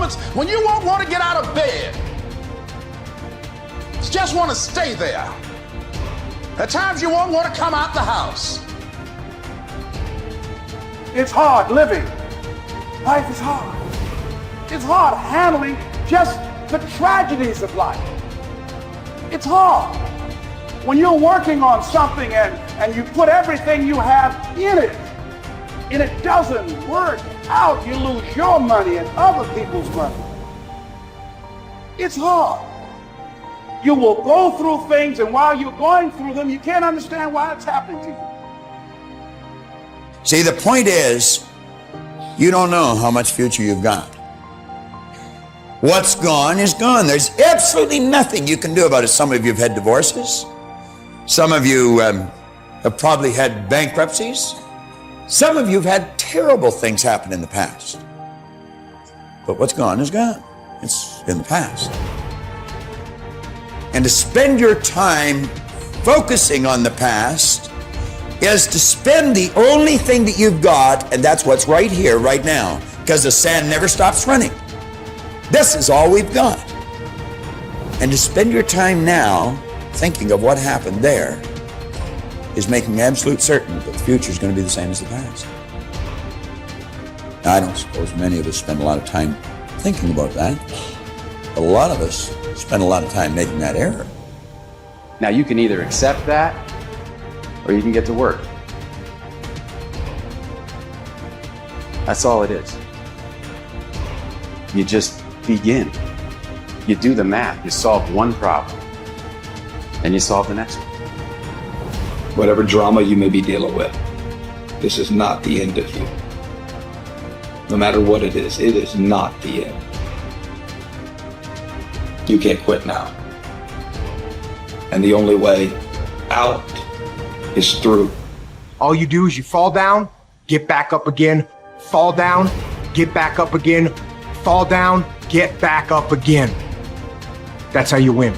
moments when you won't want to get out of bed. You just want to stay there. At times you won't want to come out the house. It's hard living. Life is hard. It's hard handling just the tragedies of life. It's hard. When you're working on something and you put everything you have in it, and it doesn't work out, you lose your money and other people's money. It's hard. You will go through things, and while you're going through them, you can't understand why it's happening to you. See, the point is, you don't know how much future you've got. What's gone is gone. There's absolutely nothing you can do about it. Some of you have had divorces. Some of you have probably had bankruptcies. Some of you have had terrible things happen in the past. But what's gone is gone. It's in the past. And to spend your time focusing on the past is to spend the only thing that you've got, and that's what's right here, right now, because the sand never stops running. This is all we've got. And to spend your time now thinking of what happened there is making absolute certain that the future is going to be the same as the past. Now, I don't suppose many of us spend a lot of time thinking about that. A lot of us spend a lot of time making that error. Now, you can either accept that or you can get to work. That's all it is. You just begin. You do the math. You solve one problem and you solve the next one. Whatever drama you may be dealing with, this is not the end of you. No matter what it is not the end. You can't quit now. And the only way out is through. All you do is you fall down, get back up again, fall down, get back up again, fall down, get back up again. That's how you win.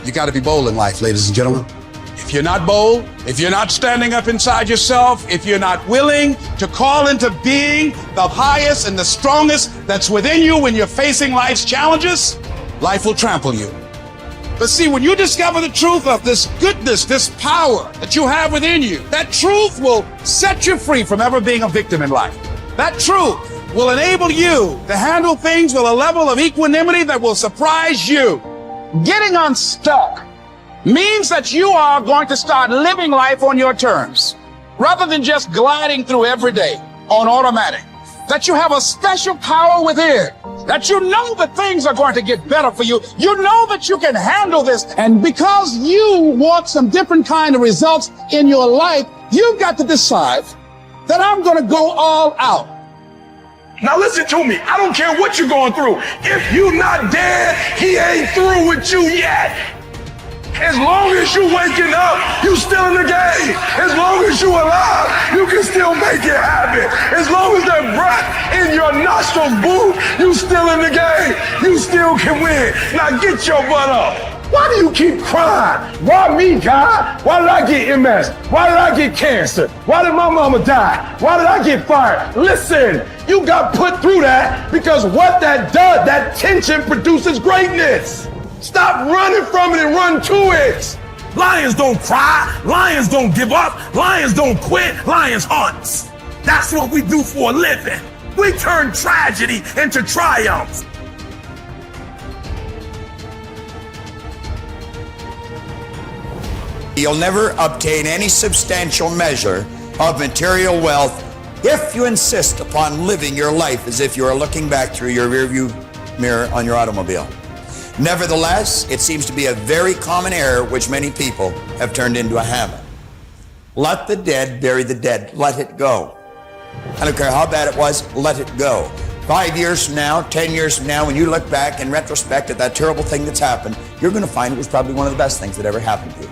You got to be bold in life, ladies and gentlemen. If you're not bold, if you're not standing up inside yourself, if you're not willing to call into being the highest and the strongest that's within you when you're facing life's challenges, life will trample you. But see, when you discover the truth of this goodness, this power that you have within you, that truth will set you free from ever being a victim in life. That truth will enable you to handle things with a level of equanimity that will surprise you. Getting unstuck means that you are going to start living life on your terms, rather than just gliding through every day on automatic. That you have a special power within, that you know that things are going to get better for you. You know that you can handle this. And because you want some different kind of results in your life, you've got to decide that I'm going to go all out. Now listen to me. I don't care what you're going through. If you're not dead, he ain't through with you yet. As long as you waking up, you still in the game. As long as you alive, you can still make it happen. As long as that breath in your nostrils move, you still in the game. You still can win. Now get your butt up. Why do you keep crying? Why me, God? Why did I get MS? Why did I get cancer? Why did my mama die? Why did I get fired? Listen, you got put through that because what that does, that tension produces greatness. Stop running from it and run to it. Lions don't cry. Lions don't give up. Lions don't quit. Lions hunt. That's what we do for a living. We turn tragedy into triumph. You'll never obtain any substantial measure of material wealth if you insist upon living your life as if you are looking back through your rearview mirror on your automobile. Nevertheless, it seems to be a very common error which many people have turned into a habit. Let the dead bury the dead. Let it go. I don't care how bad it was, let it go. 5 years from now, 10 years from now, when you look back in retrospect at that terrible thing that's happened, you're going to find it was probably one of the best things that ever happened to you.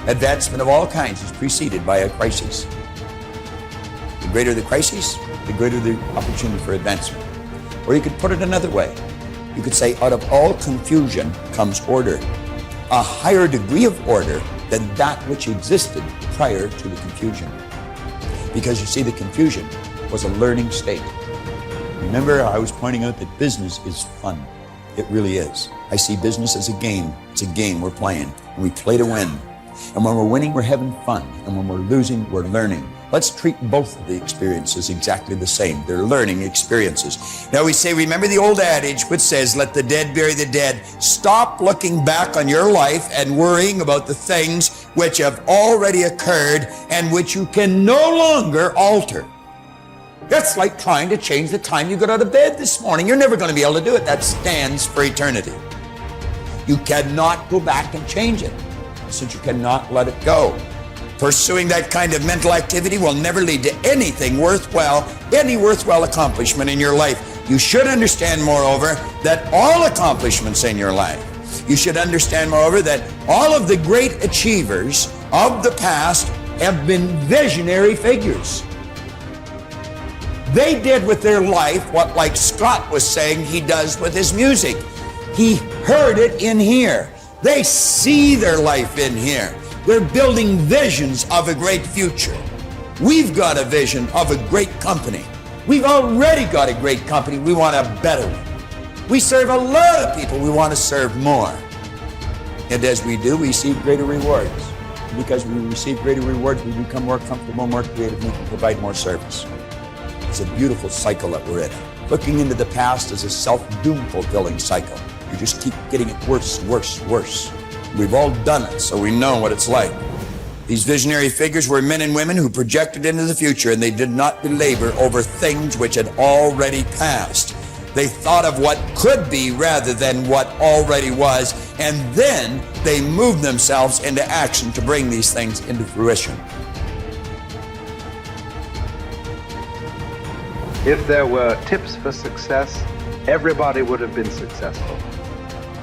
Advancement of all kinds is preceded by a crisis. The greater the crisis, the greater the opportunity for advancement. Or you could put it another way. You could say, out of all confusion comes order, a higher degree of order than that which existed prior to the confusion. Because you see, the confusion was a learning state. Remember, I was pointing out that business is fun. It really is. I see business as a game. It's a game we're playing, and we play to win. And when we're winning, we're having fun. And when we're losing, we're learning. Let's treat both of the experiences exactly the same. They're learning experiences. Now we say, remember the old adage which says, let the dead bury the dead. Stop looking back on your life and worrying about the things which have already occurred and which you can no longer alter. That's like trying to change the time you got out of bed this morning. You're never going to be able to do it. That stands for eternity. You cannot go back and change it, since you cannot let it go. Pursuing that kind of mental activity will never lead to anything worthwhile, any worthwhile accomplishment in your life. You should understand, moreover, that all accomplishments in your life, you should understand, moreover, that all of the great achievers of the past have been visionary figures. They did with their life what, like Scott was saying, he does with his music. He heard it in here. They see their life in here. They're building visions of a great future. We've got a vision of a great company. We've already got a great company. We want a better one. We serve a lot of people. We want to serve more. And as we do, we receive greater rewards. And because we receive greater rewards, we become more comfortable, more creative, and we can provide more service. It's a beautiful cycle that we're in. Looking into the past is a self-doom fulfilling cycle. You just keep getting it worse, worse, worse. We've all done it, so we know what it's like. These visionary figures were men and women who projected into the future, and they did not belabor over things which had already passed. They thought of what could be rather than what already was, and then they moved themselves into action to bring these things into fruition. If there were tips for success, everybody would have been successful.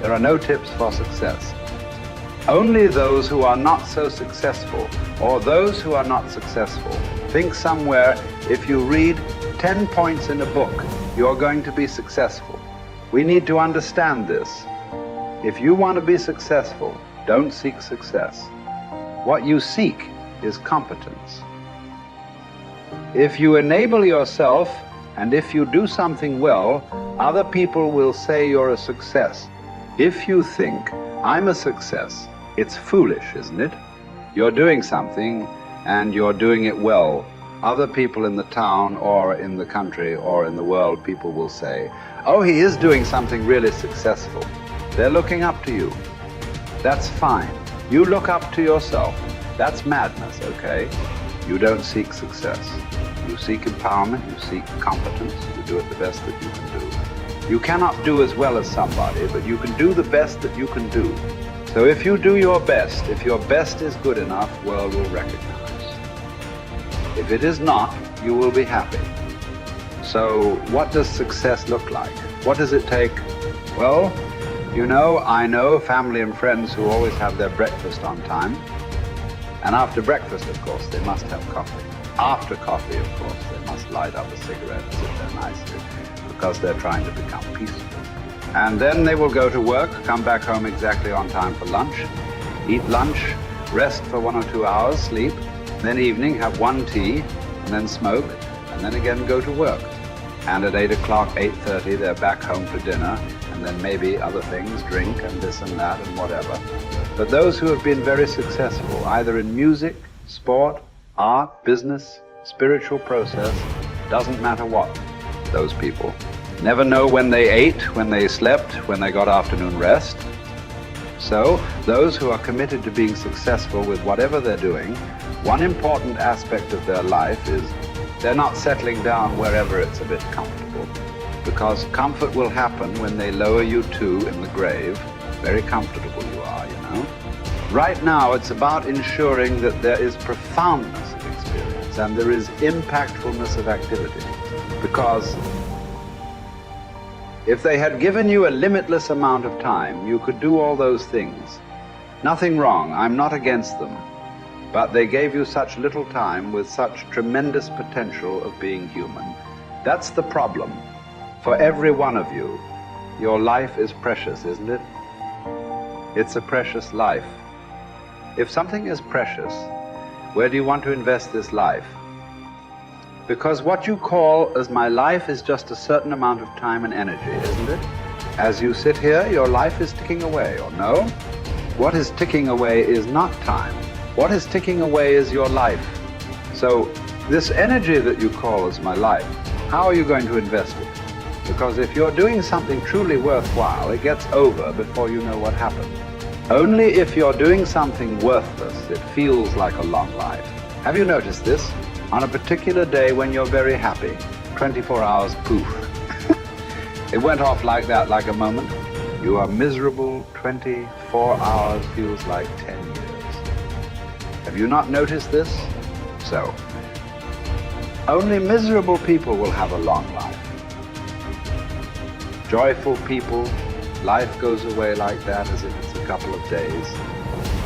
There are no tips for success. Only those who are not so successful, or those who are not successful, think somewhere if you read 10 points in a book, you're going to be successful. We need to understand this. If you want to be successful, don't seek success. What you seek is competence. If you enable yourself, and if you do something well, other people will say you're a success. If you think, I'm a success, it's foolish, isn't it? You're doing something, and you're doing it well. Other people in the town, or in the country, or in the world, people will say, oh, he is doing something really successful. They're looking up to you. That's fine. You look up to yourself. That's madness, okay? You don't seek success. You seek empowerment, you seek competence, you do it the best that you can do. You cannot do as well as somebody, but you can do the best that you can do. So if you do your best, if your best is good enough, the world will recognize. If it is not, you will be happy. So what does success look like? What does it take? Well, you know, I know family and friends who always have their breakfast on time. And after breakfast, of course, they must have coffee. After coffee, of course, they must light up a cigarette and sit there nicely because they're trying to become peaceful. And then they will go to work, come back home exactly on time for lunch, eat lunch, rest for 1 or 2 hours, sleep, then evening have one tea, and then smoke, and then again go to work. And at 8 o'clock, 8:30, they're back home for dinner, and then maybe other things, drink and this and that and whatever. But those who have been very successful, either in music, sport, art, business, spiritual process, doesn't matter what, those people never know when they ate, when they slept, when they got afternoon rest. So those who are committed to being successful with whatever they're doing, one important aspect of their life is they're not settling down wherever it's a bit comfortable, because comfort will happen when they lower you too in the grave. Very comfortable you are, you know. Right now it's about ensuring that there is profoundness of experience and there is impactfulness of activity, because if they had given you a limitless amount of time, you could do all those things. Nothing wrong, I'm not against them. But they gave you such little time with such tremendous potential of being human. That's the problem. For every one of you, your life is precious, isn't it? It's a precious life. If something is precious, where do you want to invest this life? Because what you call as my life is just a certain amount of time and energy, isn't it? As you sit here, your life is ticking away, or no? What is ticking away is not time. What is ticking away is your life. So this energy that you call as my life, how are you going to invest it? Because if you're doing something truly worthwhile, it gets over before you know what happened. Only if you're doing something worthless, it feels like a long life. Have you noticed this? On a particular day when you're very happy, 24 hours, poof. It went off like that, like a moment. You are miserable, 24 hours feels like 10 years. Have you not noticed this? So, only miserable people will have a long life. Joyful people, life goes away like that as if it's a couple of days.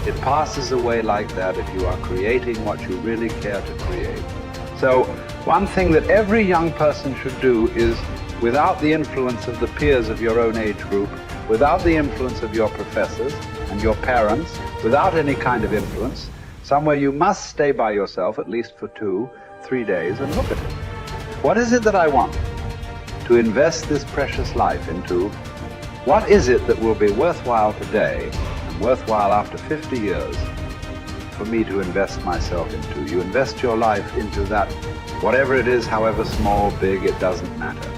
It passes away like that if you are creating what you really care to create. So, one thing that every young person should do is, without the influence of the peers of your own age group, without the influence of your professors and your parents, without any kind of influence, somewhere you must stay by yourself at least for 2-3 days and look at it. What is it that I want to invest this precious life into? What is it that will be worthwhile today and worthwhile after 50 years for me to invest myself into? You invest your life into that, whatever it is, however small, big, it doesn't matter.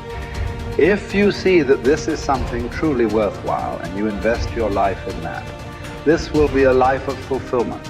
If you see that this is something truly worthwhile and you invest your life in that, this will be a life of fulfillment.